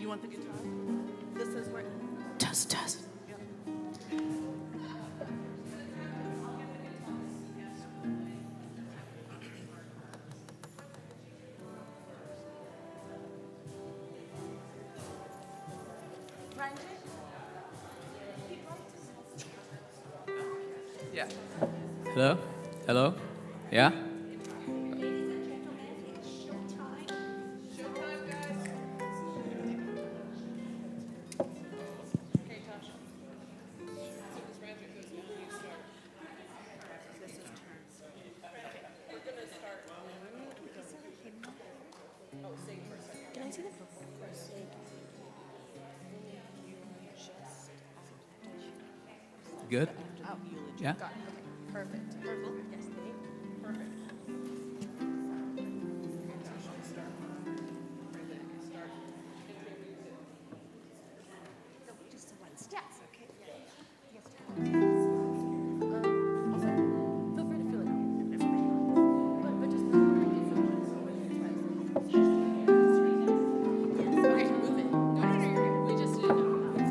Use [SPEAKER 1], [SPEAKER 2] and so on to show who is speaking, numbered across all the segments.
[SPEAKER 1] You want the guitar? This is where.
[SPEAKER 2] Test.
[SPEAKER 1] Yeah.
[SPEAKER 2] Hello? Yeah?
[SPEAKER 3] Can I see the
[SPEAKER 2] Good?
[SPEAKER 3] Oh,
[SPEAKER 2] Yeah?
[SPEAKER 3] got it. Okay. Perfect. Yes, perfect. Just one step. Okay. Yes. Also, feel free to fill it out. But just yes. Okay, move it. No, you're good. We just didn't know.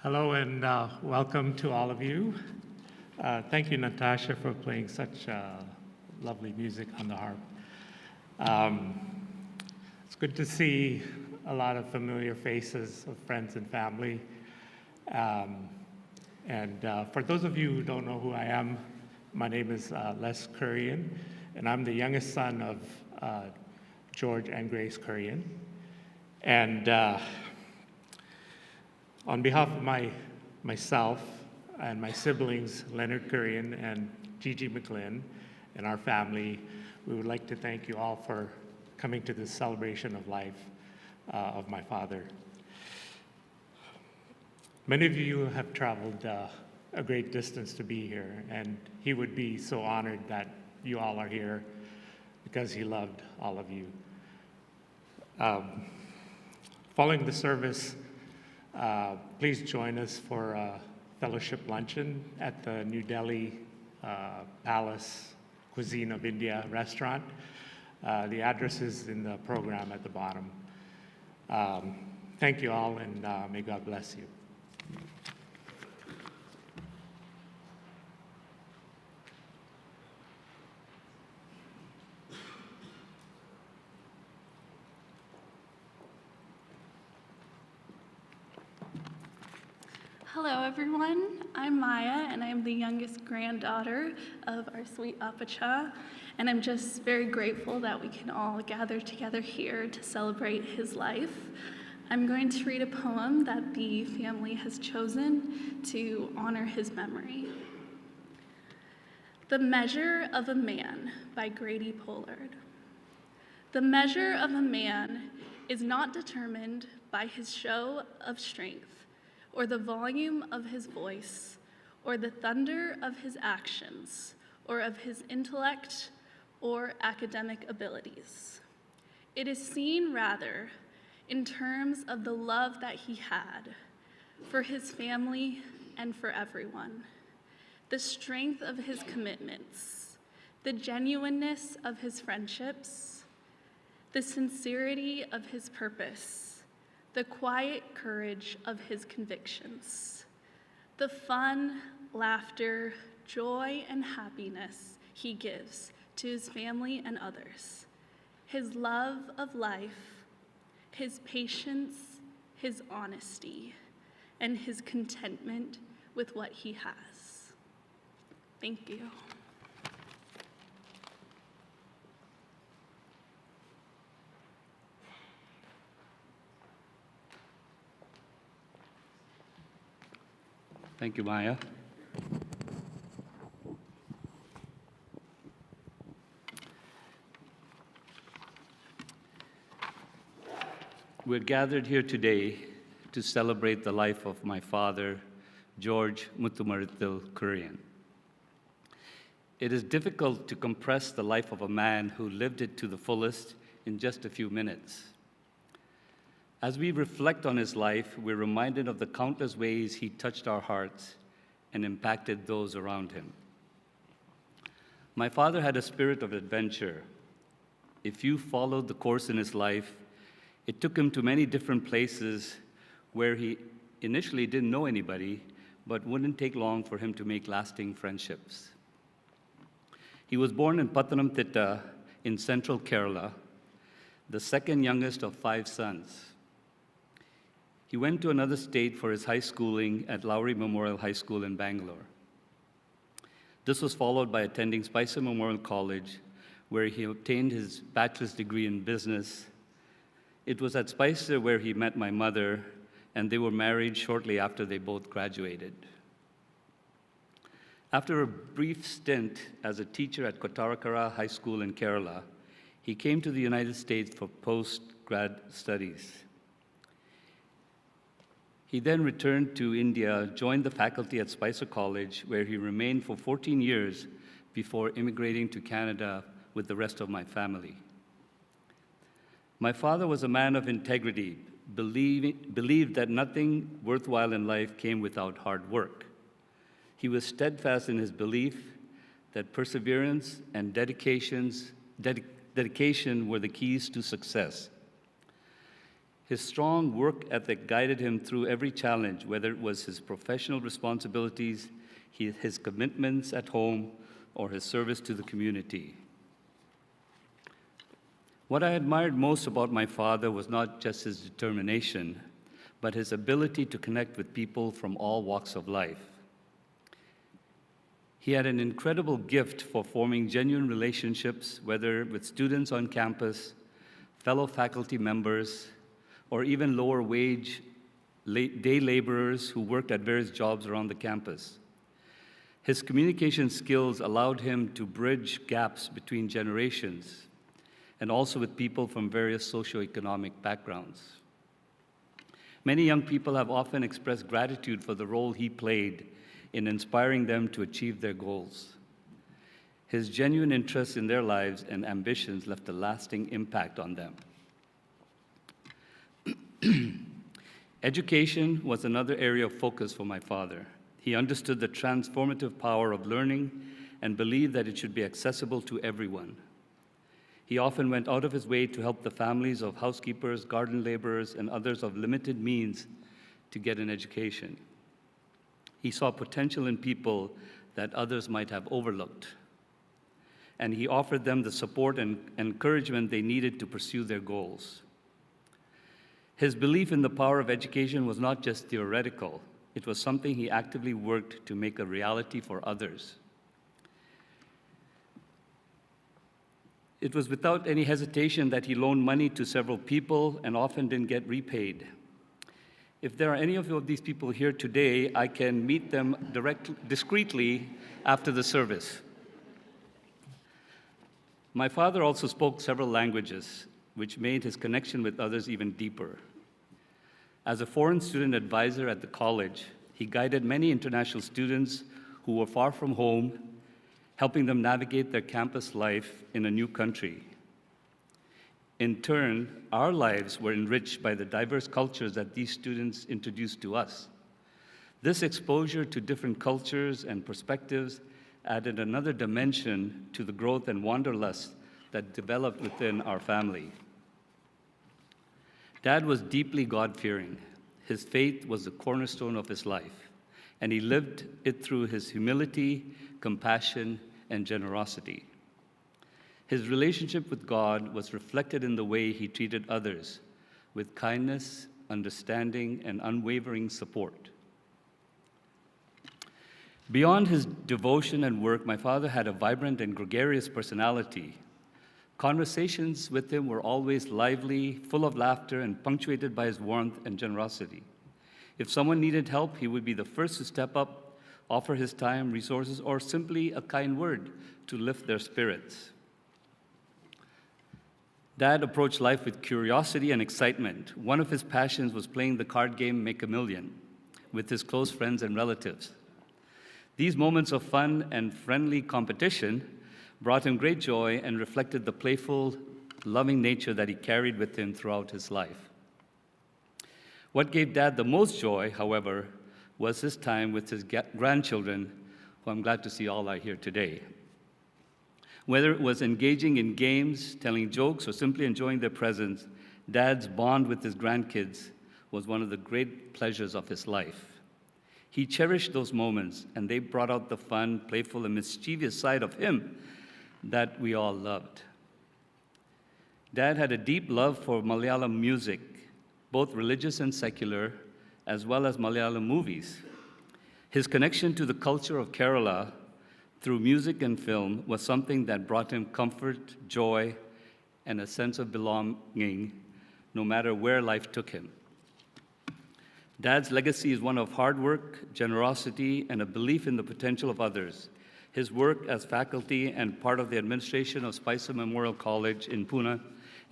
[SPEAKER 4] Hello and welcome to all of you. Thank you, Natasha, for playing such lovely music on the harp. It's good to see a lot of familiar faces of friends and family. For those of you who don't know who I am, my name is Les Kurian, and I'm the youngest son of George and Grace Kurian. And on behalf of myself and my siblings, Leonard Kurian and Gigi McLean, and our family, we would like to thank you all for coming to this celebration of life of my father. Many of you have traveled a great distance to be here, and he would be so honored that you all are here because he loved all of you. Following the service, please join us for a fellowship luncheon at the New Delhi Palace Cuisine of India restaurant. The address is in the program at the bottom. Thank you all, and may God bless you.
[SPEAKER 5] Hello, everyone. I'm Maya, and I'm the youngest granddaughter of our sweet Apacha, and I'm just very grateful that we can all gather together here to celebrate his life. I'm going to read a poem that the family has chosen to honor his memory. The Measure of a Man by Grady Pollard. The measure of a man is not determined by his show of strength, or the volume of his voice, or the thunder of his actions, or of his intellect or academic abilities. It is seen rather in terms of the love that he had for his family and for everyone, the strength of his commitments, the genuineness of his friendships, the sincerity of his purpose, the quiet courage of his convictions, the fun, laughter, joy, and happiness he gives to his family and others, his love of life, his patience, his honesty, and his contentment with what he has. Thank you.
[SPEAKER 6] Thank you, Maya. We're gathered here today to celebrate the life of my father, George Muthumarathil Kurian. It is difficult to compress the life of a man who lived it to the fullest in just a few minutes. As we reflect on his life, we're reminded of the countless ways he touched our hearts and impacted those around him. My father had a spirit of adventure. If you followed the course in his life, it took him to many different places where he initially didn't know anybody, but wouldn't take long for him to make lasting friendships. He was born in Muthumarathil in central Kerala, the second youngest of 5 sons. He went to another state for his high schooling at Lowry Memorial High School in Bangalore. This was followed by attending Spicer Memorial College, where he obtained his bachelor's degree in business. It was at Spicer where he met my mother, and they were married shortly after they both graduated. After a brief stint as a teacher at Kottarakara High School in Kerala, he came to the United States for post-grad studies. He then returned to India, joined the faculty at Spicer College, where he remained for 14 years before immigrating to Canada with the rest of my family. My father was a man of integrity, believed that nothing worthwhile in life came without hard work. He was steadfast in his belief that perseverance and dedication were the keys to success. His strong work ethic guided him through every challenge, whether it was his professional responsibilities, his commitments at home, or his service to the community. What I admired most about my father was not just his determination, but his ability to connect with people from all walks of life. He had an incredible gift for forming genuine relationships, whether with students on campus, fellow faculty members, or even lower wage day laborers who worked at various jobs around the campus. His communication skills allowed him to bridge gaps between generations and also with people from various socioeconomic backgrounds. Many young people have often expressed gratitude for the role he played in inspiring them to achieve their goals. His genuine interest in their lives and ambitions left a lasting impact on them. Education was another area of focus for my father. He understood the transformative power of learning and believed that it should be accessible to everyone. He often went out of his way to help the families of housekeepers, garden laborers, and others of limited means to get an education. He saw potential in people that others might have overlooked, and he offered them the support and encouragement they needed to pursue their goals. His belief in the power of education was not just theoretical, it was something he actively worked to make a reality for others. It was without any hesitation that he loaned money to several people and often didn't get repaid. If there are any of these people here today, I can meet them discreetly after the service. My father also spoke several languages, which made his connection with others even deeper. As a foreign student advisor at the college, he guided many international students who were far from home, helping them navigate their campus life in a new country. In turn, our lives were enriched by the diverse cultures that these students introduced to us. This exposure to different cultures and perspectives added another dimension to the growth and wanderlust that developed within our family. Dad was deeply God-fearing. His faith was the cornerstone of his life, and he lived it through his humility, compassion, and generosity. His relationship with God was reflected in the way he treated others, with kindness, understanding, and unwavering support. Beyond his devotion and work, my father had a vibrant and gregarious personality. Conversations with him were always lively, full of laughter, and punctuated by his warmth and generosity. If someone needed help, he would be the first to step up, offer his time, resources, or simply a kind word to lift their spirits. Dad approached life with curiosity and excitement. One of his passions was playing the card game Make a Million with his close friends and relatives. These moments of fun and friendly competition brought him great joy and reflected the playful, loving nature that he carried with him throughout his life. What gave Dad the most joy, however, was his time with his grandchildren, who I'm glad to see all are here today. Whether it was engaging in games, telling jokes, or simply enjoying their presence, Dad's bond with his grandkids was one of the great pleasures of his life. He cherished those moments, and they brought out the fun, playful, and mischievous side of him that we all loved. Dad had a deep love for Malayalam music, both religious and secular, as well as Malayalam movies. His connection to the culture of Kerala through music and film was something that brought him comfort, joy, and a sense of belonging, no matter where life took him. Dad's legacy is one of hard work, generosity, and a belief in the potential of others. His work as faculty and part of the administration of Spicer Memorial College in Pune,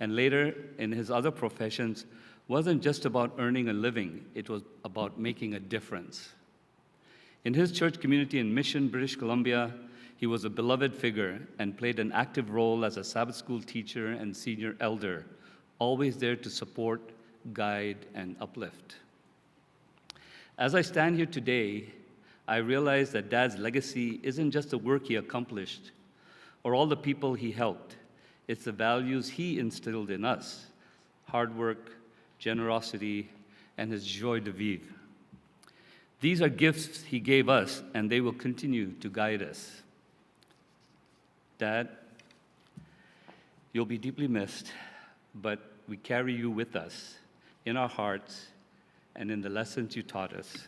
[SPEAKER 6] and later in his other professions, wasn't just about earning a living, it was about making a difference. In his church community in Mission, British Columbia, he was a beloved figure and played an active role as a Sabbath school teacher and senior elder, always there to support, guide, and uplift. As I stand here today, I realize that Dad's legacy isn't just the work he accomplished or all the people he helped. It's the values he instilled in us: hard work, generosity, and his joie de vivre. These are gifts he gave us, and they will continue to guide us. Dad, you'll be deeply missed, but we carry you with us in our hearts and in the lessons you taught us.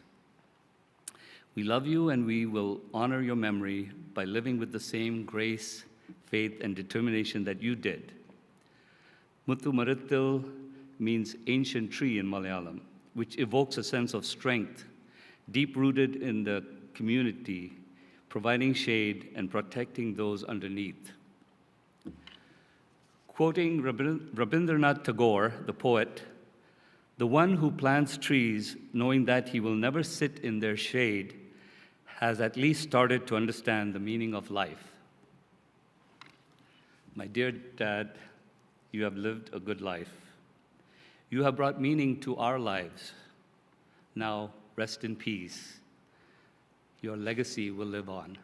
[SPEAKER 6] We love you, and we will honor your memory by living with the same grace, faith, and determination that you did. Muthumarathil means ancient tree in Malayalam, which evokes a sense of strength, deep-rooted in the community, providing shade and protecting those underneath. Quoting Rabindranath Tagore, the poet, "The one who plants trees knowing that he will never sit in their shade has at least started to understand the meaning of life." My dear Dad, you have lived a good life. You have brought meaning to our lives. Now, rest in peace. Your legacy will live on.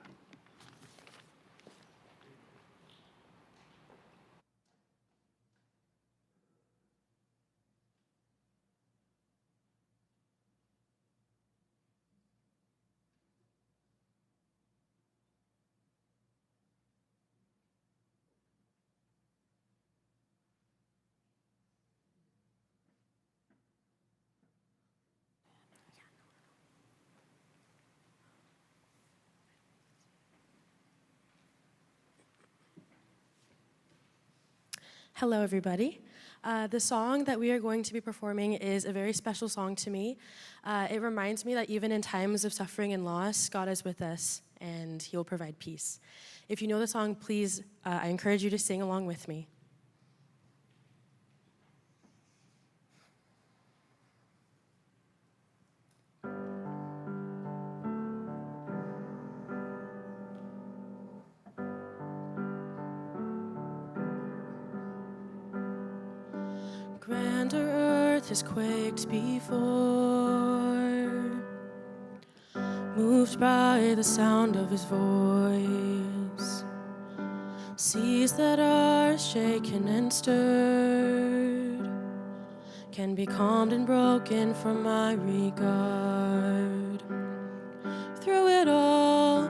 [SPEAKER 1] Hello, everybody. The song that we are going to be performing is a very special song to me. It reminds me that even in times of suffering and loss, God is with us, and He will provide peace. If you know the song, please, I encourage you to sing along with me. Grander earth has quaked before, moved by the sound of His voice. Seas that are shaken and stirred can be calmed and broken from my regard. Through it all,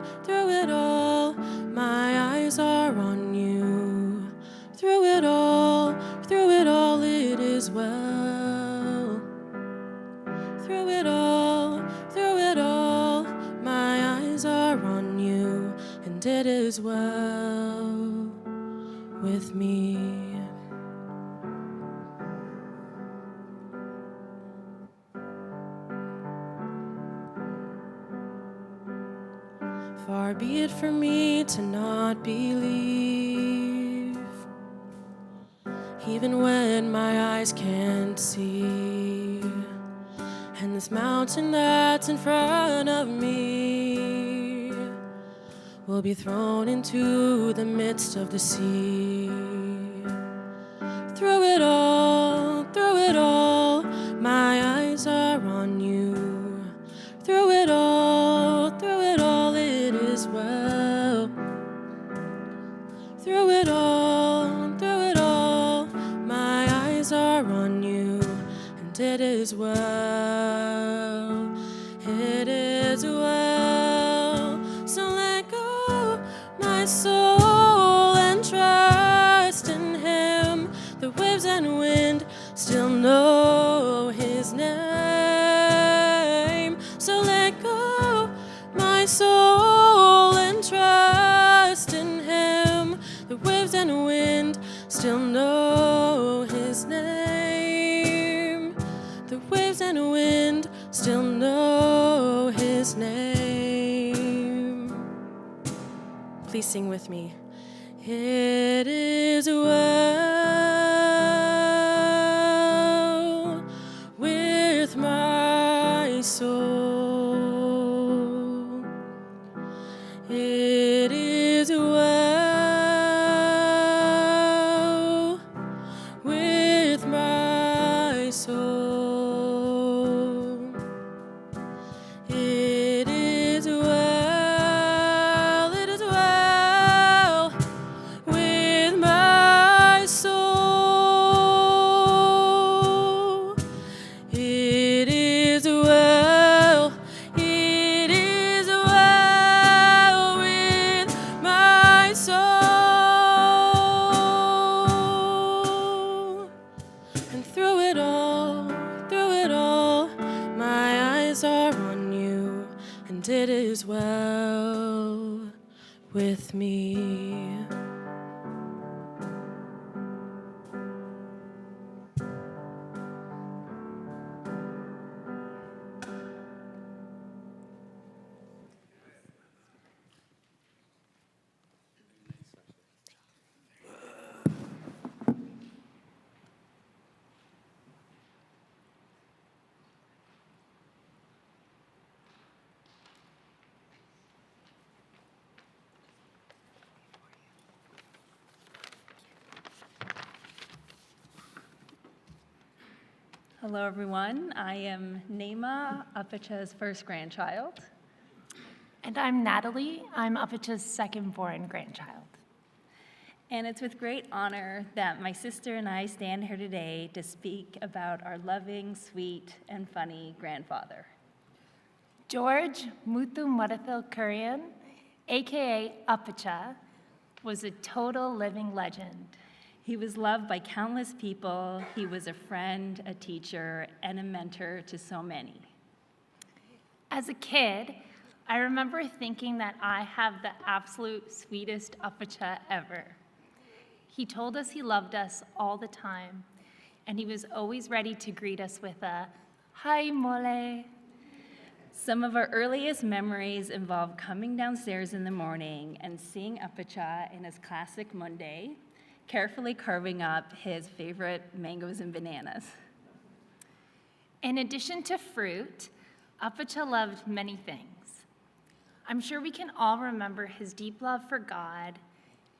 [SPEAKER 1] my eyes are on you. Through it all, it is well. Through it all, my eyes are on you, and it is well with me. Far be it from me to not believe, even when my eyes can't see. And this mountain that's in front of me will be thrown into the midst of the sea. Through it all, my eyes are on you. Through it all, it is well. Through it all, my eyes are on you, and it is well. It is well. So let go, my soul, and trust in Him. The waves and wind still know His name. So let go, my soul, and trust in Him. The waves and wind still know His name. The waves and wind still know His name. Please sing with me. It is well with my soul. It is well with my soul. It is well with my soul. are on you, and it is well with me.
[SPEAKER 7] Hello, everyone. I am Naima, Apacha's first grandchild.
[SPEAKER 3] And I'm Natalie. I'm Apacha's second-born grandchild.
[SPEAKER 7] And it's with great honor that my sister and I stand here today to speak about our loving, sweet, and funny grandfather.
[SPEAKER 3] George Muthumarathil Kurian, aka Apacha, was a total living legend.
[SPEAKER 7] He was loved by countless people. He was a friend, a teacher, and a mentor to so many.
[SPEAKER 3] As a kid, I remember thinking that I have the absolute sweetest Apacha ever. He told us he loved us all the time, and he was always ready to greet us with a, "Hi, mole."
[SPEAKER 7] Some of our earliest memories involve coming downstairs in the morning and seeing Apacha in his classic Monday, carefully carving up his favorite mangoes and bananas.
[SPEAKER 3] In addition to fruit, Apacha loved many things. I'm sure we can all remember his deep love for God,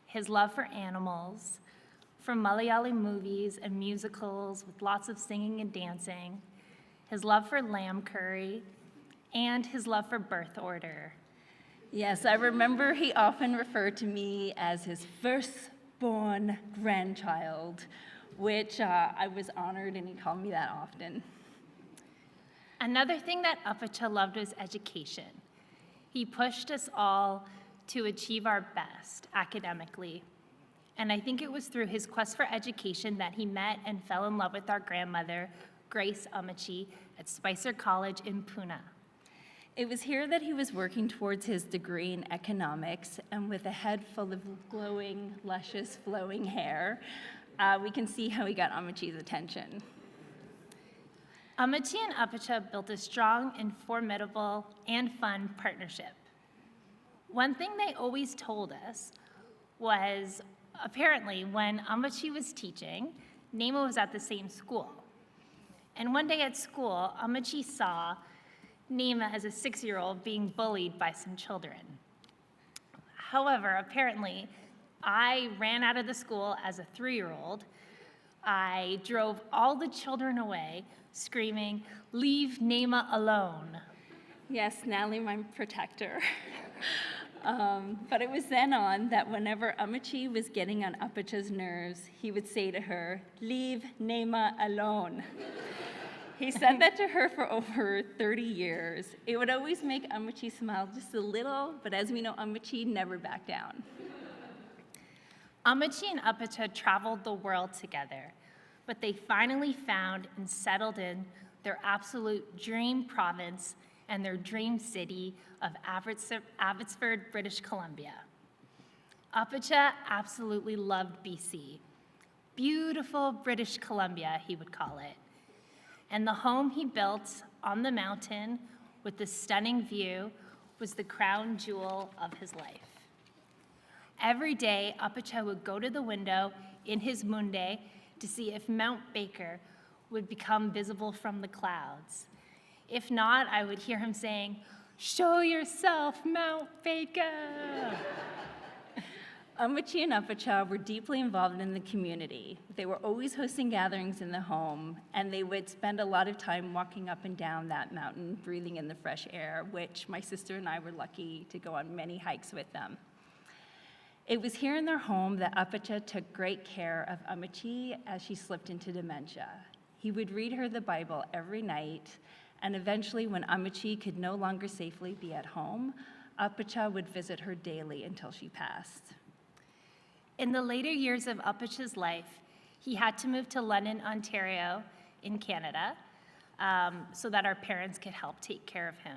[SPEAKER 3] his love for animals, for Malayali movies and musicals with lots of singing and dancing, his love for lamb curry, and his love for birth order.
[SPEAKER 7] Yes, I remember he often referred to me as his firstborn grandchild, which I was honored, and he called me that often.
[SPEAKER 3] Another thing that Apacha loved was education. He pushed us all to achieve our best academically. And I think it was through his quest for education that he met and fell in love with our grandmother, Grace Amachi, at Spicer College in Pune.
[SPEAKER 7] It was here that he was working towards his degree in economics, and with a head full of glowing, luscious, flowing hair, we can see how he got Amachi's attention.
[SPEAKER 3] Amachi and Apacha built a strong and formidable and fun partnership. One thing they always told us was, apparently, when Amachi was teaching, Naima was at the same school. And one day at school, Amachi saw Naima as a 6-year-old being bullied by some children. However, apparently, I ran out of the school as a 3-year-old. I drove all the children away, screaming, "Leave Naima alone."
[SPEAKER 7] Yes, Natalie, my protector. But it was then on that whenever Amachi was getting on Apacha's nerves, he would say to her, "Leave Naima alone." He said that to her for over 30 years. It would always make Amachi smile just a little, but as we know, Amachi never backed down.
[SPEAKER 3] Amachi and Apacha traveled the world together, but they finally found and settled in their absolute dream province and their dream city of Abbotsford, British Columbia. Apacha absolutely loved BC. Beautiful British Columbia, he would call it. And the home he built on the mountain with the stunning view was the crown jewel of his life. Every day, Apacha would go to the window in his munde to see if Mount Baker would become visible from the clouds. If not, I would hear him saying, "Show yourself, Mount Baker."
[SPEAKER 7] Amachi and Apacha were deeply involved in the community. They were always hosting gatherings in the home, and they would spend a lot of time walking up and down that mountain, breathing in the fresh air, which my sister and I were lucky to go on many hikes with them. It was here in their home that Apacha took great care of Amachi as she slipped into dementia. He would read her the Bible every night, and eventually, when Amachi could no longer safely be at home, Apacha would visit her daily until she passed.
[SPEAKER 3] In the later years of Apacha's life, he had to move to London, Ontario, in Canada. so that our parents could help take care of him.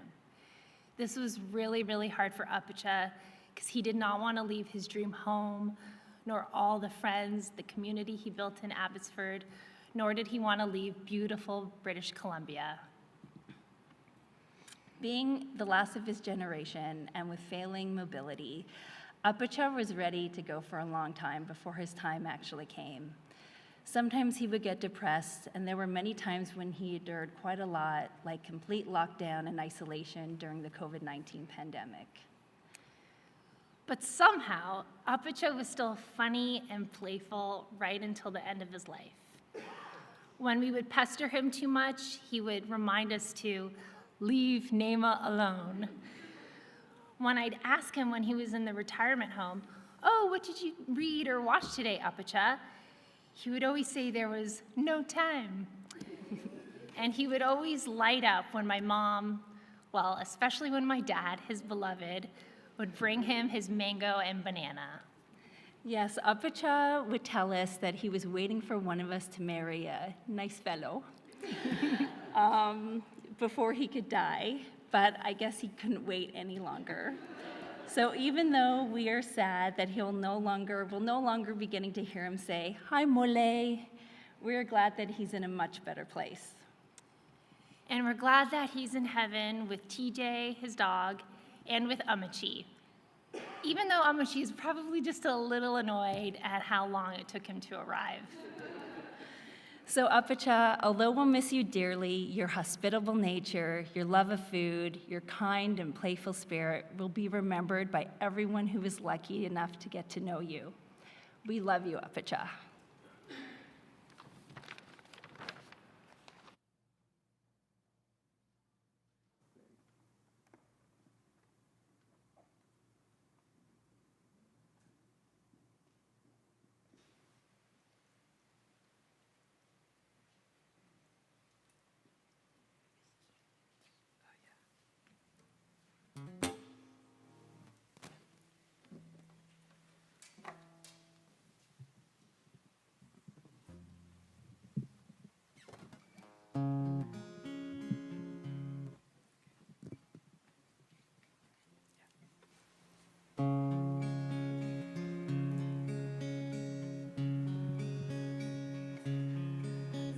[SPEAKER 3] This was really, really hard for Apacha because he did not want to leave his dream home, nor all the friends, the community he built in Abbotsford, nor did he want to leave beautiful British Columbia.
[SPEAKER 7] Being the last of his generation and with failing mobility, Apacha was ready to go for a long time before his time actually came. Sometimes he would get depressed, and there were many times when he endured quite a lot, like complete lockdown and isolation during the COVID-19 pandemic.
[SPEAKER 3] But somehow, Apacha was still funny and playful right until the end of his life. When we would pester him too much, he would remind us to leave Nema alone. When I'd ask him when he was in the retirement home, "Oh, what did you read or watch today, Apacha?" he would always say there was no time. And he would always light up when my mom, well, especially when my dad, his beloved, would bring him his mango and banana.
[SPEAKER 7] Yes, Apacha would tell us that he was waiting for one of us to marry a nice fellow before he could die, but I guess he couldn't wait any longer. So even though we are sad that we'll no longer be getting to hear him say, "Hi, Mole," we're glad that he's in a much better place.
[SPEAKER 3] And we're glad that he's in heaven with TJ, his dog, and with Amachi. Even though Amachi is probably just a little annoyed at how long it took him to arrive.
[SPEAKER 7] So Apacha, although we'll miss you dearly, your hospitable nature, your love of food, your kind and playful spirit will be remembered by everyone who was lucky enough to get to know you. We love you, Apacha.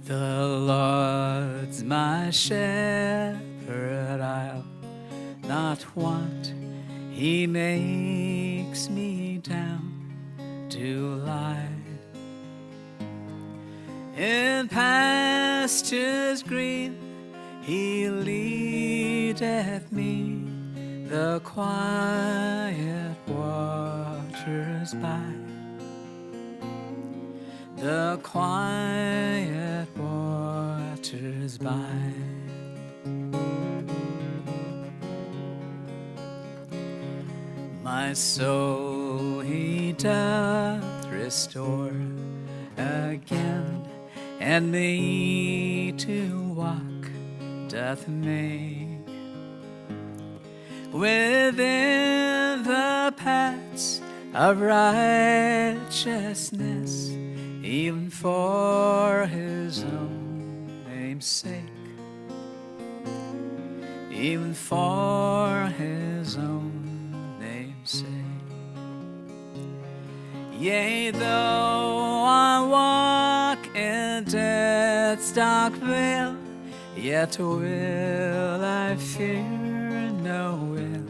[SPEAKER 2] The Lord's my shepherd, I'll not want. He makes me down to lie in pastures green. He leadeth me the quiet waters by. The quiet waters by. My soul he doth restore again, and me to walk doth make within the paths of righteousness, even for his own name's sake, even for his own name's sake. Yea, though I walk in death's dark vale, yet will I fear no ill,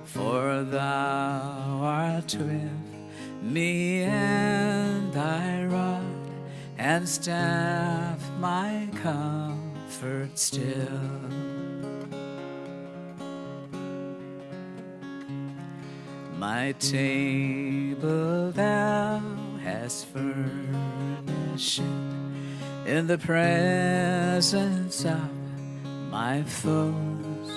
[SPEAKER 2] for thou art with me, and thy rod and staff my comfort still. My table thou hast furnished in the presence of my foes.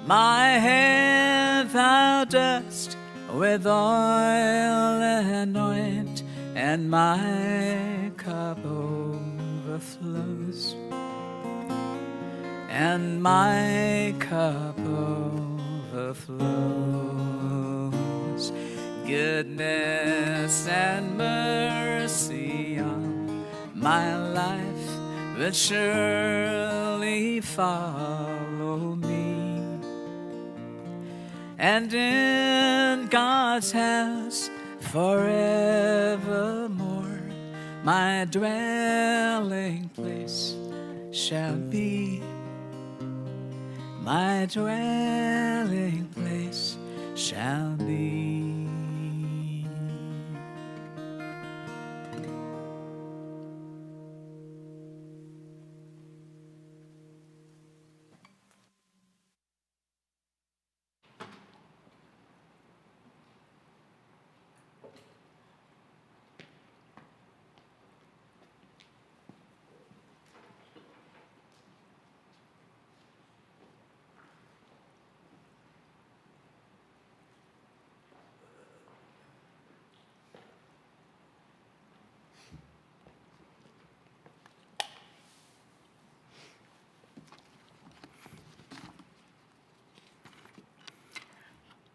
[SPEAKER 2] My head thou dost with oil anoint, and my cup overflows, and my cup overflows. Goodness and mercy on my life will surely follow me. And in God's house forevermore, my dwelling place shall be. My dwelling place shall be.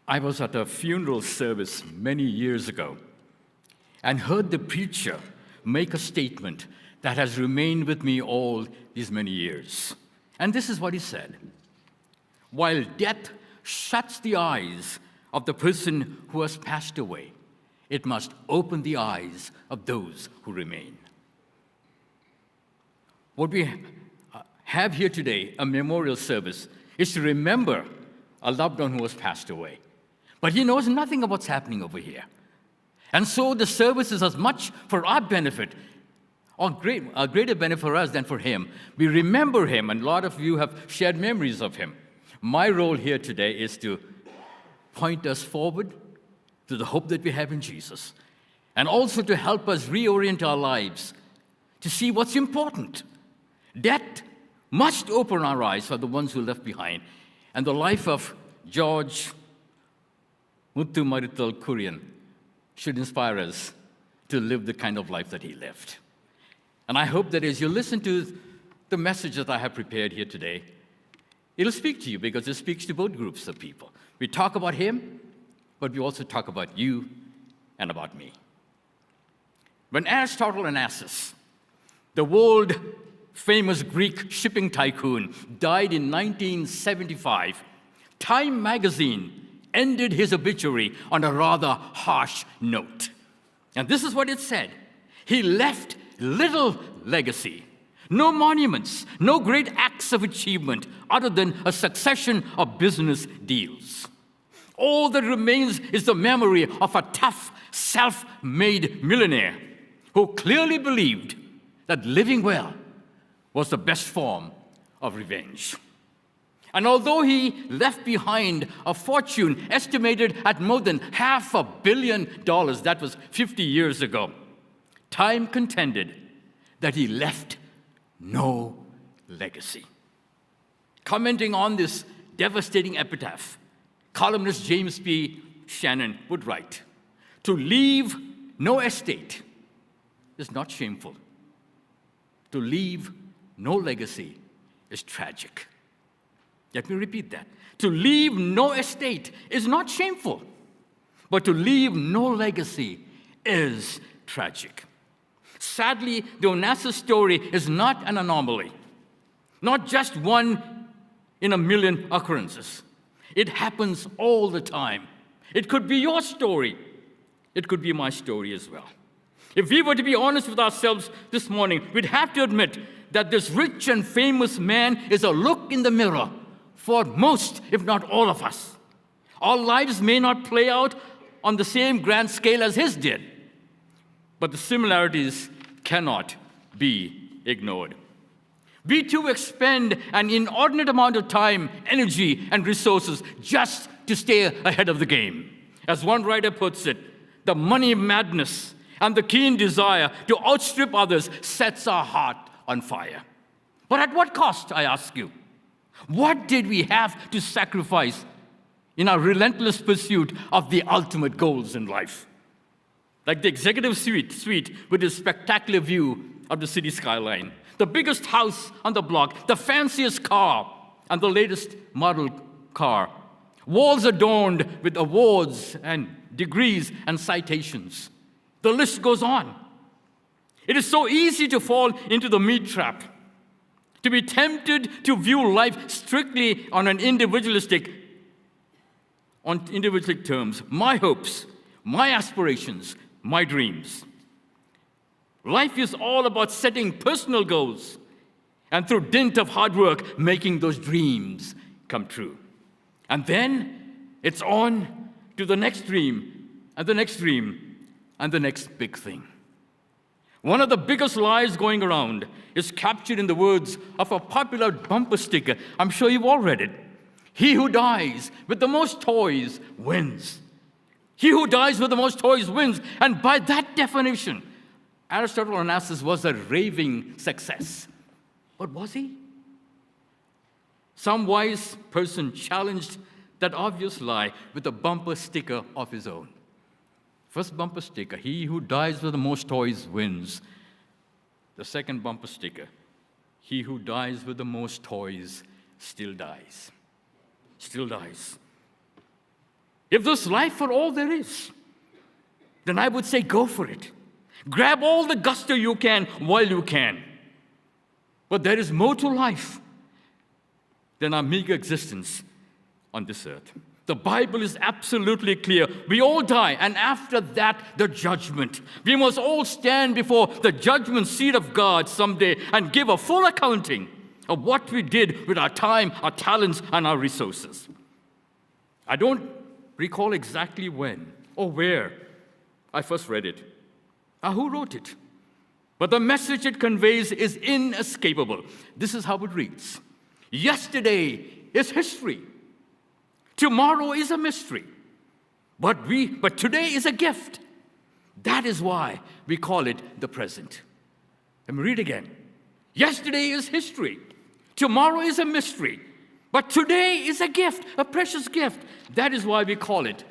[SPEAKER 8] I was at a funeral service many years ago and heard the preacher make a statement that has remained with me all these many years. And this is what he said: while death shuts the eyes of the person who has passed away, it must open the eyes of those who remain. What we have here today, a memorial service, is to remember a loved one who has passed away. But he knows nothing of what's happening over here. And so the service is as much for our benefit, or a greater benefit for us than for him. We remember him, and a lot of you have shared memories of him. My role here today is to point us forward to the hope that we have in Jesus, and also to help us reorient our lives to see what's important. Death must open our eyes for the ones who left behind. And the life of George Muthumarathil Kurian should inspire us to live the kind of life that he lived. And I hope that as you listen to the message that I have prepared here today, it'll speak to you, because it speaks to both groups of people. We talk about him, but we also talk about you and about me. When Aristotle Onassis, the world-famous Greek shipping tycoon, died in 1975, Time magazine ended his obituary on a rather harsh note. And this is what it said: he left little legacy, no monuments, no great acts of achievement other than a succession of business deals. All that remains is the memory of a tough, self-made millionaire who clearly believed that living well was the best form of revenge. And although he left behind a fortune estimated at more than $500 million, that was 50 years ago, Time contended that he left no legacy. Commenting on this devastating epitaph, columnist James P. Shannon would write, "To leave no estate is not shameful. To leave no legacy is tragic." Let me repeat that. To leave no estate is not shameful, but to leave no legacy is tragic. Sadly, the Onassis story is not an anomaly, not just one in a million occurrences. It happens all the time. It could be your story. It could be my story as well. If we were to be honest with ourselves this morning, we'd have to admit that this rich and famous man is a look in the mirror for most, if not all of us. Our lives may not play out on the same grand scale as his did, but the similarities cannot be ignored. We too expend an inordinate amount of time, energy, and resources just to stay ahead of the game. As one writer puts it, the money madness and the keen desire to outstrip others sets our heart on fire. But at what cost, I ask you? What did we have to sacrifice in our relentless pursuit of the ultimate goals in life? Like the executive suite with its spectacular view of the city skyline, the biggest house on the block, the fanciest car, and the latest model car, walls adorned with awards and degrees and citations. The list goes on. It is so easy to fall into the meat trap, to be tempted to view life strictly on individualistic terms. My hopes, my aspirations, my dreams. Life is all about setting personal goals and through dint of hard work, making those dreams come true. And then it's on to the next dream, and the next dream, and the next big thing. One of the biggest lies going around is captured in the words of a popular bumper sticker. I'm sure you've all read it. He who dies with the most toys wins. He who dies with the most toys wins. And by that definition, Aristotle Onassis was a raving success. But was he? Some wise person challenged that obvious lie with a bumper sticker of his own. First bumper sticker, he who dies with the most toys wins. The second bumper sticker, he who dies with the most toys still dies. Still dies. If this life for all there is, then I would say go for it. Grab all the gusto you can while you can. But there is more to life than our meager existence on this earth. The Bible is absolutely clear. We all die, and after that, the judgment. We must all stand before the judgment seat of God someday and give a full accounting of what we did with our time, our talents, and our resources. I don't recall exactly when or where I first read it, or who wrote it. But the message it conveys is inescapable. This is how it reads. Yesterday is history. Tomorrow is a mystery, but today is a gift. That is why we call it the present. Let me read again. Yesterday is history. Tomorrow is a mystery, but today is a gift, a precious gift. That is why we call it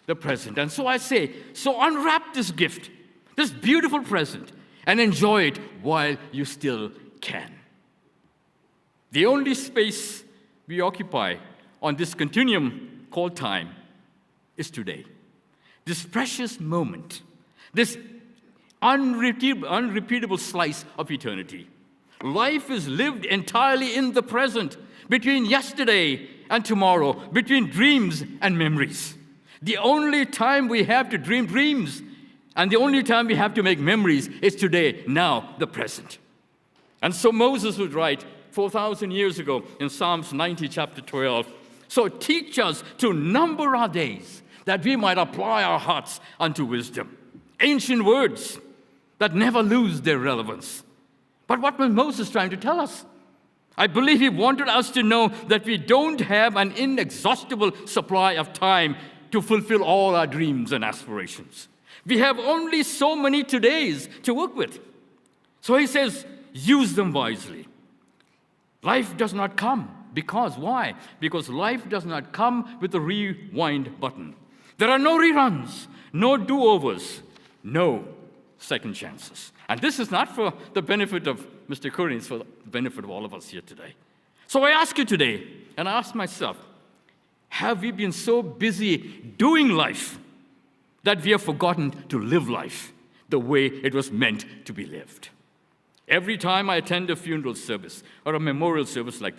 [SPEAKER 8] the present. And so I say, so unwrap this gift, this beautiful present, and enjoy it while you still can. The only space we occupy on this continuum called time is today. This precious moment, this unrepeatable slice of eternity. Life is lived entirely in the present, between yesterday and tomorrow, between dreams and memories. The only time we have to dream dreams and the only time we have to make memories is today, now, the present. And so Moses would write 4,000 years ago in Psalms 90, chapter 12, so teach us to number our days, that we might apply our hearts unto wisdom. Ancient words that never lose their relevance. But what was Moses trying to tell us? I believe he wanted us to know that we don't have an inexhaustible supply of time to fulfill all our dreams and aspirations. We have only so many todays to work with. So he says, use them wisely. Life does not come. Because why? Because life does not come with a rewind button. There are no reruns, no do-overs, no second chances. And this is not for the benefit of Mr. Kurian, it's for the benefit of all of us here today. So I ask you today, and I ask myself, have we been so busy doing life that we have forgotten to live life the way it was meant to be lived? Every time I attend a funeral service or a memorial service like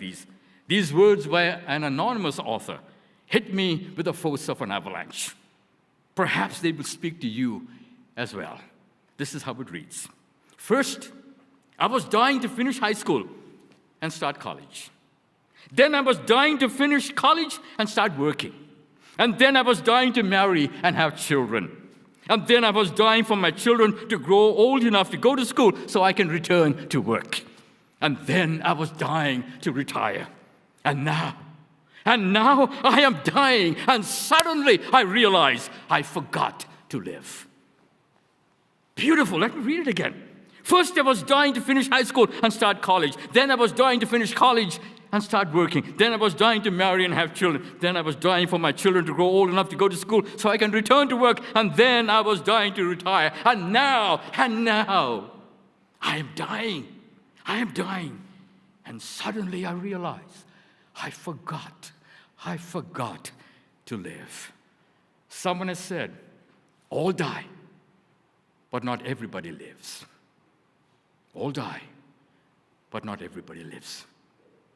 [SPEAKER 8] these words by an anonymous author hit me with the force of an avalanche. Perhaps they will speak to you as well. This is how it reads. First, I was dying to finish high school and start college. Then I was dying to finish college and start working. And then I was dying to marry and have children. And then I was dying for my children to grow old enough to go to school so I can return to work. And then I was dying to retire. And now I am dying, and suddenly I realize I forgot to live. Beautiful, let me read it again. First, I was dying to finish high school and start college. Then I was dying to finish college and start working. Then I was dying to marry and have children. Then I was dying for my children to grow old enough to go to school so I can return to work. And then I was dying to retire. And now, I am dying. And suddenly I realize I forgot to live. Someone has said, all die, but not everybody lives. All die, but not everybody lives.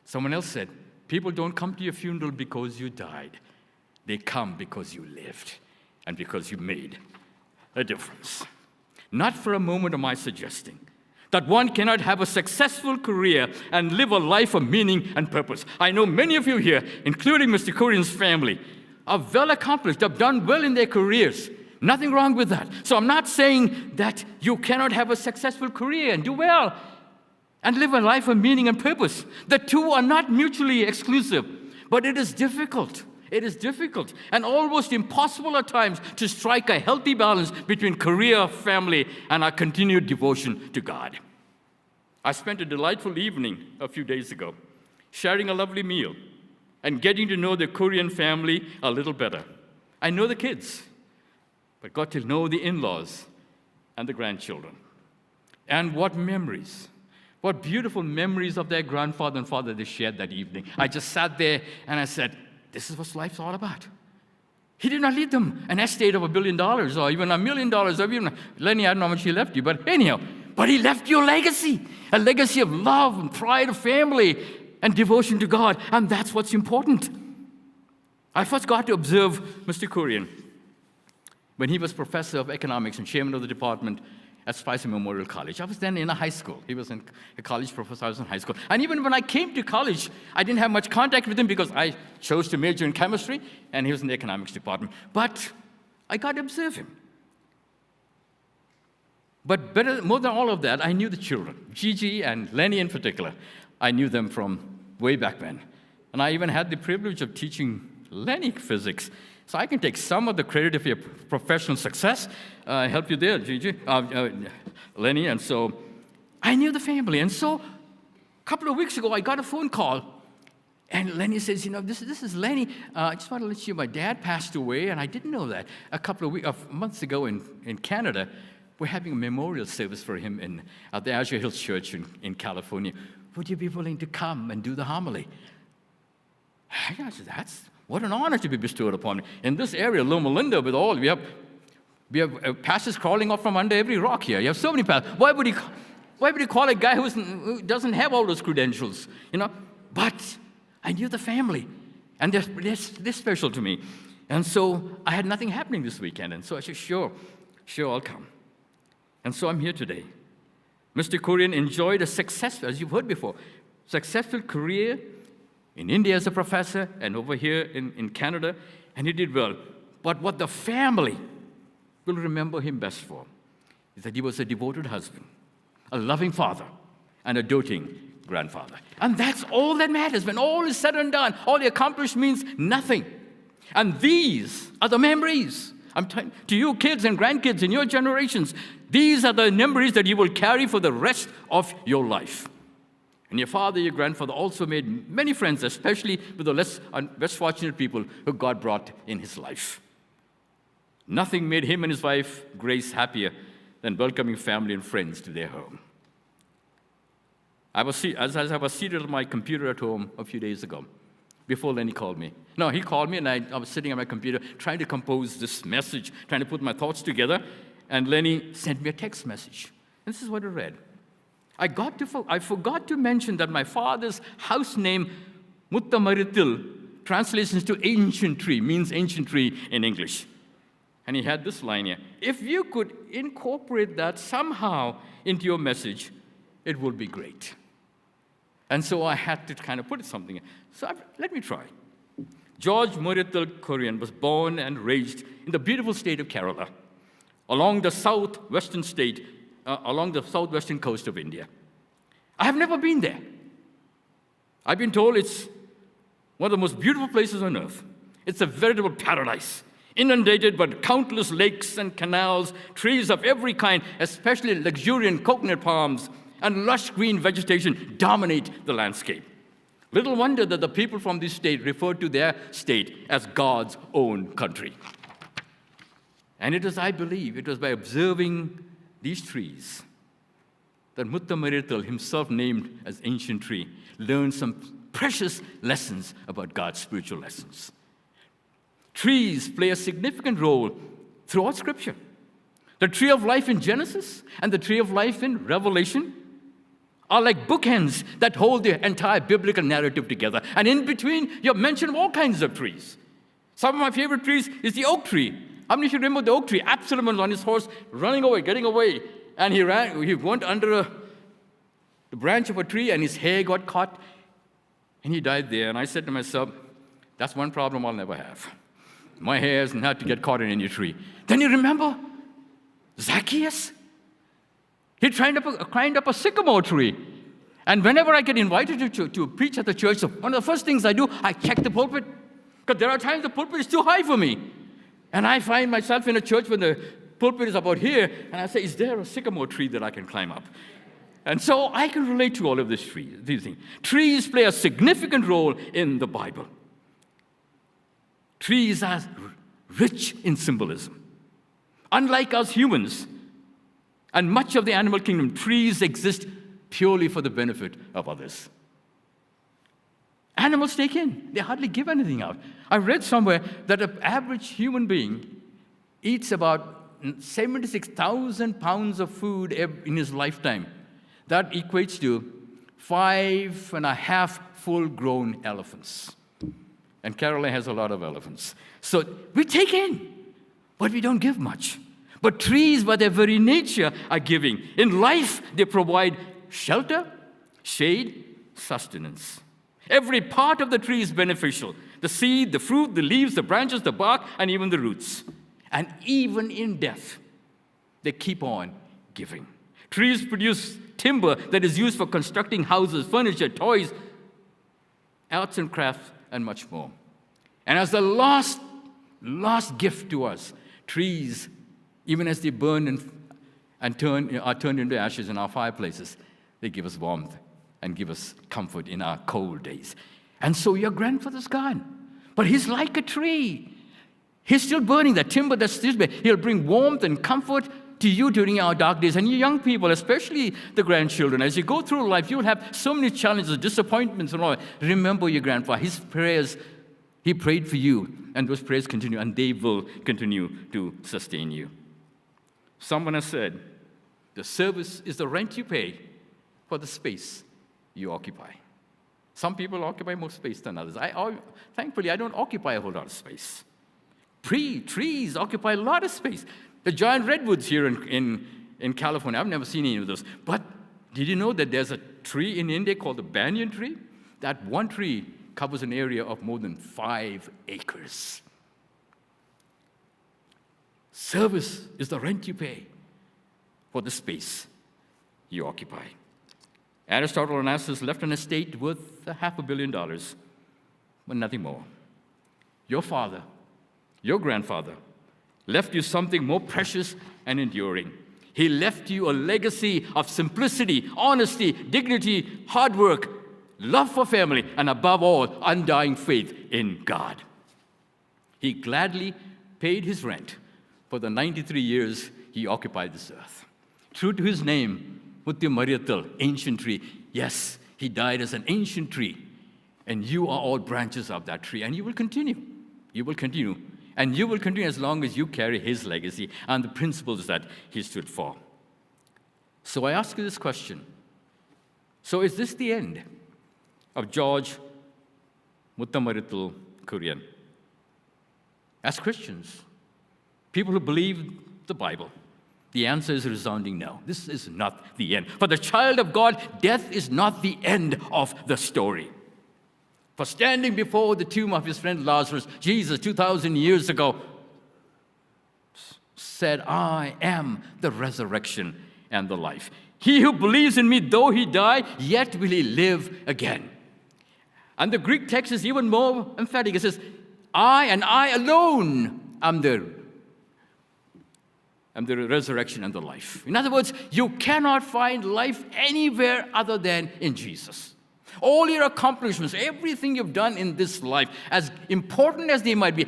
[SPEAKER 8] Someone else said, people don't come to your funeral because you died. They come because you lived and because you made a difference. Not for a moment am I suggesting that one cannot have a successful career and live a life of meaning and purpose. I know many of you here, including Mr. Kurian's family, are well accomplished, have done well in their careers. Nothing wrong with that. So I'm not saying that you cannot have a successful career and do well and live a life of meaning and purpose. The two are not mutually exclusive, but it is difficult. It is difficult and almost impossible at times to strike a healthy balance between career, family, and our continued devotion to God. I spent a delightful evening a few days ago sharing a lovely meal and getting to know the Kurian family a little better. I know the kids, but got to know the in-laws and the grandchildren. And what memories, what beautiful memories of their grandfather and father they shared that evening. I just sat there and I said, this is what life's all about. He did not leave them an estate of $1 billion or even $1 million or even, Lenny, I don't know how much he left you, but anyhow, but he left you a legacy of love and pride of family and devotion to God, and that's what's important. I first got to observe Mr. Kurian when he was professor of economics and chairman of the department at Spicer Memorial College. I was then in a high school. He was in a college professor. I was in high school. And even when I came to college, I didn't have much contact with him because I chose to major in chemistry, and he was in the economics department. But I got to observe him. But more than all of that, I knew the children, Gigi and Lenny in particular. I knew them from way back when. And I even had the privilege of teaching Lenny physics. So I can take some of the credit of your professional success. I helped you there, Gigi, Lenny. And so I knew the family. And so a couple of weeks ago, I got a phone call. And Lenny says, this is Lenny. I just want to let you know my dad passed away. And I didn't know that. A couple of months ago in Canada, we're having a memorial service for him at the Azure Hills Church in California. Would you be willing to come and do the homily? I said, what an honor to be bestowed upon me. In this area, Loma Linda, we have pastors crawling up from under every rock here. You have so many pastors. Why would he call a guy who doesn't have all those credentials? But I knew the family, and they're special to me. And so I had nothing happening this weekend, and so I said, sure, I'll come. And so I'm here today. Mr. Kurian enjoyed a successful, as you've heard before, successful career in India as a professor and over here in Canada, and he did well. But what the family will remember him best for is that he was a devoted husband, a loving father, and a doting grandfather. And that's all that matters. When all is said and done, all the accomplished means nothing. And these are the memories. I'm telling to you kids and grandkids in your generations, these are the memories that you will carry for the rest of your life. And your father, your grandfather also made many friends, especially with the less fortunate people who God brought in his life. Nothing made him and his wife, Grace, happier than welcoming family and friends to their home. As I was seated at my computer at home a few days ago, before Lenny called me. No, he called me, and I was sitting at my computer trying to compose this message, trying to put my thoughts together, and Lenny sent me a text message. And this is what it read. I forgot to mention that my father's house name, Muthumarathil, translates to ancient tree, means ancient tree in English. And he had this line here. If you could incorporate that somehow into your message, it would be great. And so I had to kind of put something. So let me try. George Muthumarathil Kurian was born and raised in the beautiful state of Kerala, along the southwestern coast of India. I have never been there. I've been told it's one of the most beautiful places on earth. It's a veritable paradise, inundated by countless lakes and canals, trees of every kind, especially luxuriant coconut palms, and lush green vegetation dominate the landscape. Little wonder that the people from this state refer to their state as God's own country. And it is, I believe, it was by observing these trees that Muthumarathil, himself named as ancient tree, learned some precious lessons about God's spiritual lessons. Trees play a significant role throughout Scripture. The tree of life in Genesis and the tree of life in Revelation are like bookends that hold the entire biblical narrative together. And in between, you have mentioned all kinds of trees. Some of my favorite trees is the oak tree. How many of you remember the oak tree? Absalom was on his horse, running away, getting away. And he went under the branch of a tree, and his hair got caught, and he died there. And I said to myself, that's one problem I'll never have. My hair is not to get caught in any tree. Then you remember Zacchaeus? He climbed up a sycamore tree. And whenever I get invited to preach at the church, so one of the first things I do, I check the pulpit. Because there are times the pulpit is too high for me. And I find myself in a church when the pulpit is about here, and I say, is there a sycamore tree that I can climb up? And so I can relate to all of these things. Trees play a significant role in the Bible. Trees are rich in symbolism. Unlike us humans and much of the animal kingdom, trees exist purely for the benefit of others. Animals take in. They hardly give anything out. I read somewhere that an average human being eats about 76,000 pounds of food in his lifetime. That equates to 5.5 full-grown elephants. And Caroline has a lot of elephants. So we take in, but we don't give much. But trees, by their very nature, are giving. In life, they provide shelter, shade, sustenance. Every part of the tree is beneficial. The seed, the fruit, the leaves, the branches, the bark, and even the roots. And even in death, they keep on giving. Trees produce timber that is used for constructing houses, furniture, toys, arts and crafts, and much more. And as the last gift to us, trees, even as they burn and are turned into ashes in our fireplaces, they give us warmth and give us comfort in our cold days. And so your grandfather's gone, but he's like a tree. He's still burning that timber that's still there. He'll bring warmth and comfort to you during our dark days. And you young people, especially the grandchildren, as you go through life, you'll have so many challenges, disappointments and all. Remember your grandfather. His prayers, he prayed for you, and those prayers continue, and they will continue to sustain you. Someone has said, the service is the rent you pay for the space you occupy. Some people occupy more space than others. Thankfully, I don't occupy a whole lot of space. Trees occupy a lot of space. The giant redwoods here in California, I've never seen any of those. But did you know that there's a tree in India called the banyan tree? That one tree covers an area of more than 5 acres. Service is the rent you pay for the space you occupy. Aristotle Onassis left an estate worth $500 million, but nothing more. Your father, your grandfather, left you something more precious and enduring. He left you a legacy of simplicity, honesty, dignity, hard work, love for family, and above all, undying faith in God. He gladly paid his rent for the 93 years he occupied this earth. True to his name, Muthumarathil, ancient tree. Yes, he died as an ancient tree, and you are all branches of that tree, and you will continue. You will continue. And you will continue as long as you carry his legacy and the principles that he stood for. So I ask you this question. So is this the end of George Muthumarathil Kurian? As Christians, people who believe the Bible, the answer is a resounding no. This is not the end. For the child of God, death is not the end of the story. For standing before the tomb of his friend Lazarus, Jesus, 2,000 years ago, said, I am the resurrection and the life. He who believes in me, though he die, yet will he live again. And the Greek text is even more emphatic. It says, I and I alone am the resurrection and the life. In other words, you cannot find life anywhere other than in Jesus. All your accomplishments, everything you've done in this life, as important as they might be,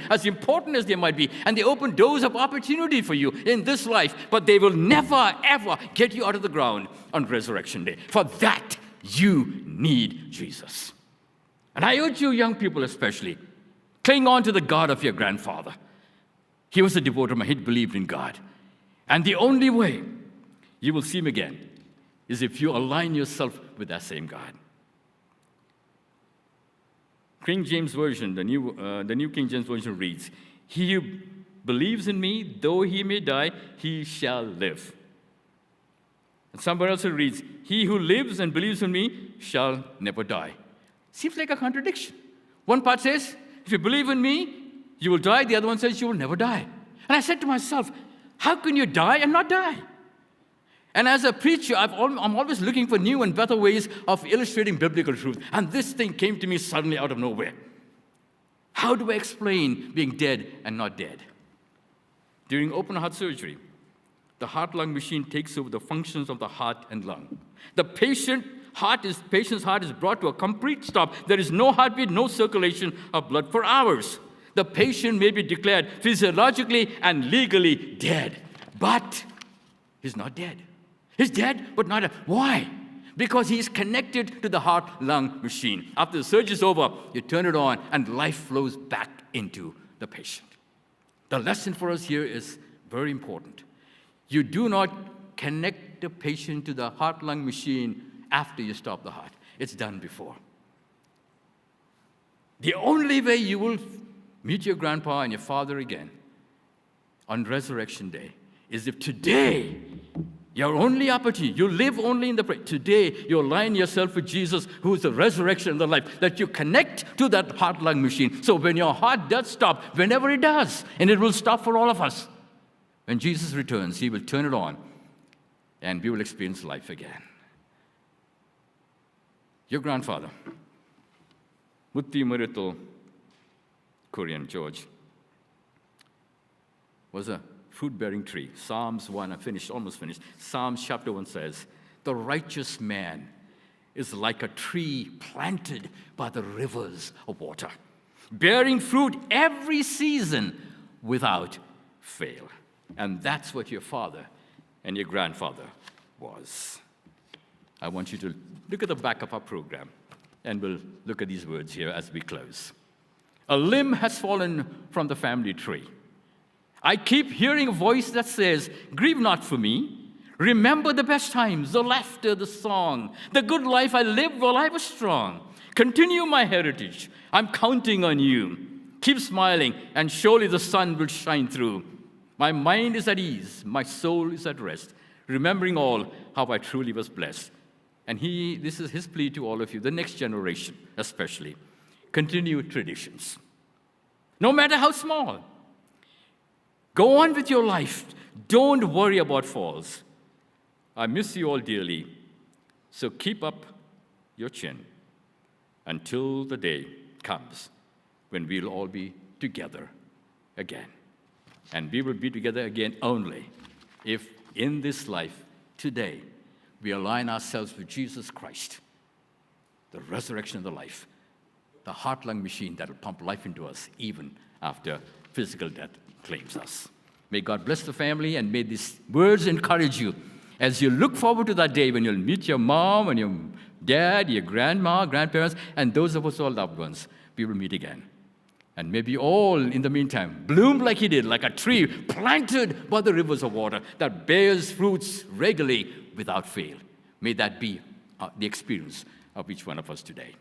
[SPEAKER 8] and they open doors of opportunity for you in this life, but they will never, ever get you out of the ground on Resurrection Day. For that, you need Jesus. And I urge you, young people especially, cling on to the God of your grandfather. He was a devoted man. He believed in God. And the only way you will see him again is if you align yourself with that same God. King James Version, the New King James Version reads, "He who believes in me, though he may die, he shall live." And somewhere else it reads, "He who lives and believes in me shall never die." Seems like a contradiction. One part says, if you believe in me, you will die. The other one says, you will never die. And I said to myself, how can you die and not die? And as a preacher, I'm always looking for new and better ways of illustrating biblical truth. And this thing came to me suddenly out of nowhere. How do I explain being dead and not dead? During open heart surgery, the heart-lung machine takes over the functions of the heart and lung. The patient's heart is brought to a complete stop. There is no heartbeat, no circulation of blood for hours. The patient may be declared physiologically and legally dead, but he's not dead. He's dead, but not dead. Why? Because he is connected to the heart-lung machine. After the surgery is over, you turn it on, and life flows back into the patient. The lesson for us here is very important. You do not connect the patient to the heart-lung machine after you stop the heart. It's done before. The only way you will meet your grandpa and your father again on Resurrection Day is if today, your only opportunity, you live only in the present. Today, you align yourself with Jesus, who is the resurrection and the life, that you connect to that heart-lung machine. So when your heart does stop, whenever it does, and it will stop for all of us, when Jesus returns, he will turn it on, and we will experience life again. Your grandfather, Muthumarathil Kurian, George, was a fruit-bearing tree. Psalms 1, almost finished. Psalms chapter 1 says, "The righteous man is like a tree planted by the rivers of water, bearing fruit every season without fail." And that's what your father and your grandfather was. I want you to look at the back of our program, and we'll look at these words here as we close. "A limb has fallen from the family tree. I keep hearing a voice that says, 'Grieve not for me. Remember the best times, the laughter, the song, the good life I lived while I was strong. Continue my heritage. I'm counting on you. Keep smiling, and surely the sun will shine through. My mind is at ease. My soul is at rest, remembering all how I truly was blessed.'" And this is his plea to all of you, the next generation especially. Continue traditions, no matter how small. Go on with your life. Don't worry about falls. I miss you all dearly, so keep up your chin until the day comes when we'll all be together again. And we will be together again only if in this life today we align ourselves with Jesus Christ, the resurrection and the life, the heart-lung machine that will pump life into us even after physical death claims us. May God bless the family, and may these words encourage you as you look forward to that day when you'll meet your mom and your dad, your grandma, grandparents, and those of us who are loved ones. We will meet again. And maybe all, in the meantime, bloom like he did, like a tree planted by the rivers of water that bears fruits regularly without fail. May that be the experience of each one of us today.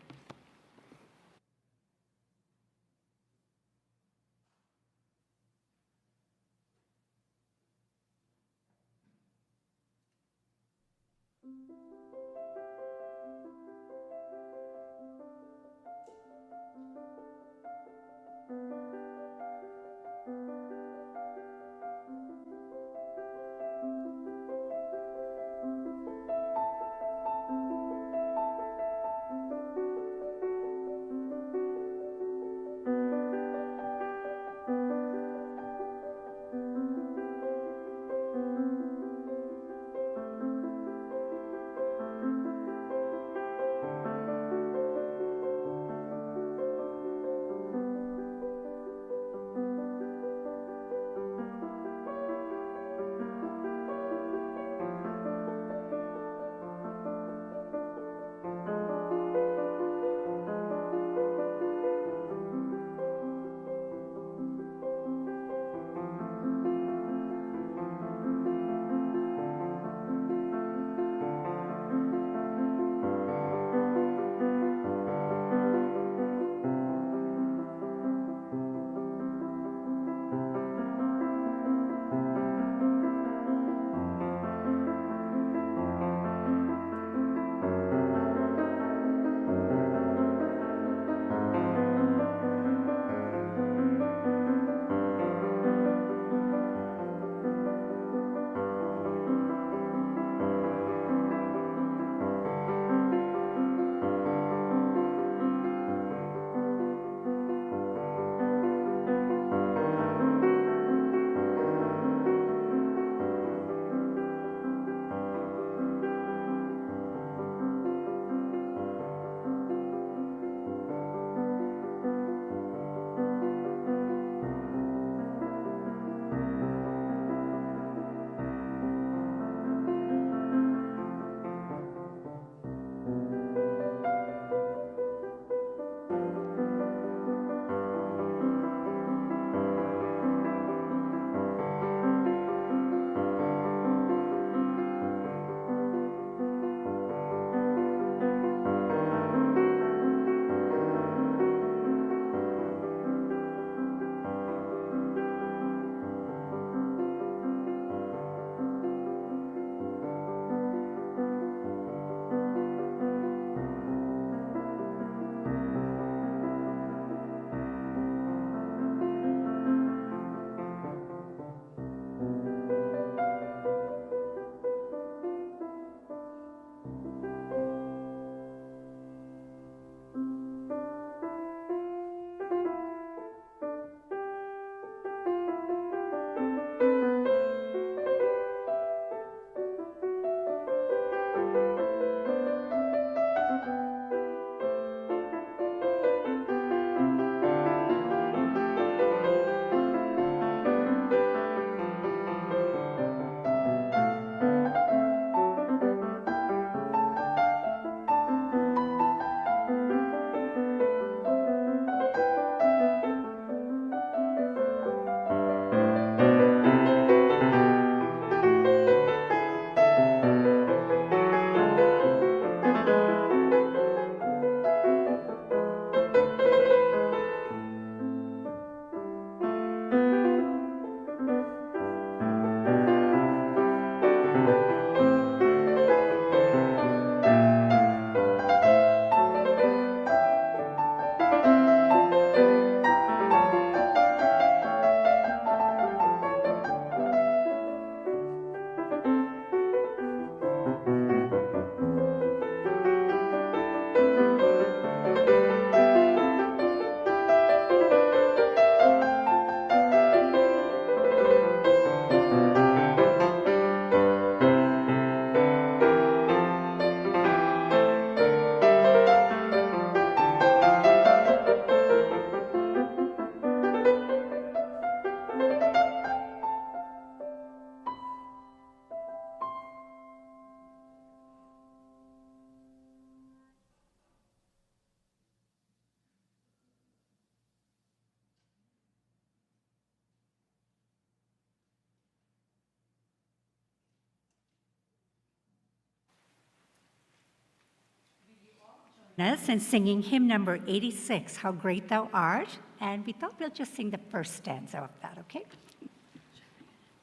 [SPEAKER 9] us and singing hymn number 86, How Great Thou Art. And we thought we'll just sing the first stanza of that, okay?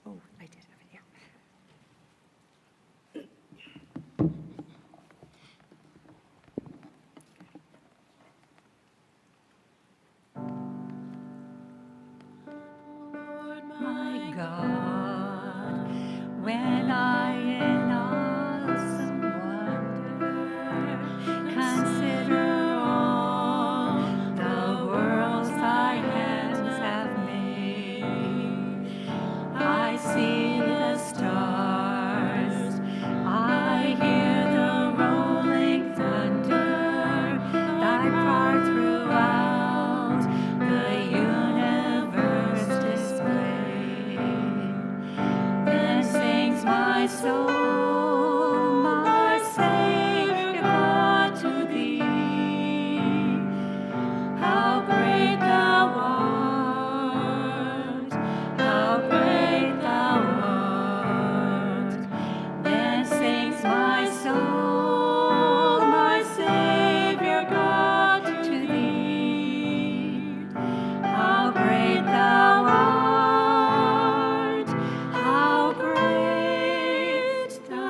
[SPEAKER 9] Oh, I did have it here.
[SPEAKER 1] Lord
[SPEAKER 9] My God, when I in awesome wonder consider all the worlds thy hands have made, I see the stars, I hear the rolling thunder, thy part throughout the universe display. Then sings my soul, my Savior God, to thee. How great thou art, how great thou art. Then sings my soul, my Savior God, to thee. How great thou art, how great thou art.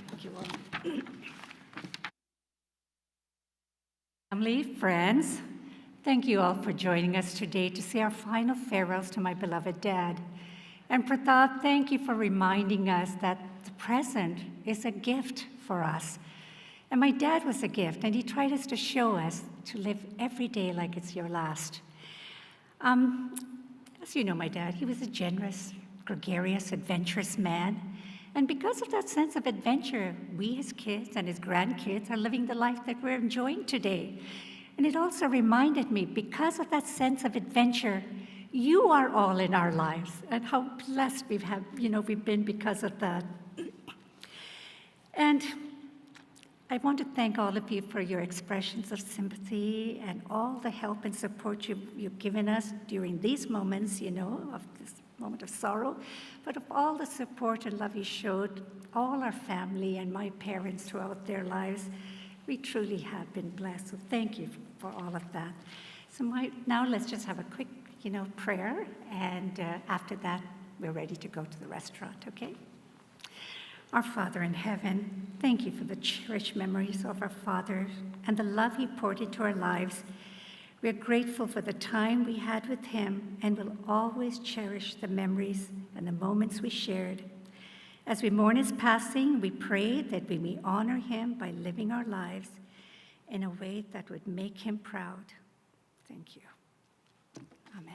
[SPEAKER 9] Thank you all. Family, friends, thank you all for joining us today to say our final farewells to my beloved dad. And Pratap, thank you for reminding us that the present is a gift for us. And my dad was a gift, and he tried us to show us to live every day like it's your last. As you know, my dad, he was a generous, gregarious, adventurous man. And because of that sense of adventure, we, his kids and his grandkids, are living the life that we're enjoying today. And it also reminded me, because of that sense of adventure, you are all in our lives, and how blessed we've been because of that. And I want to thank all of you for your expressions of sympathy and all the help and support you've given us during these moments, of this moment of sorrow, but of all the support and love you showed all our family and my parents throughout their lives. We truly have been blessed, so thank you for all of that. So now let's just have a quick, prayer, and after that, we're ready to go to the restaurant, okay? Our Father in heaven, thank you for the cherished memories of our father and the love he poured into our lives. We are grateful for the time we had with him and will always cherish the memories and the moments we shared. As we mourn his passing, we pray that we may honor him by living our lives in a way that would make him proud. Thank you. Amen.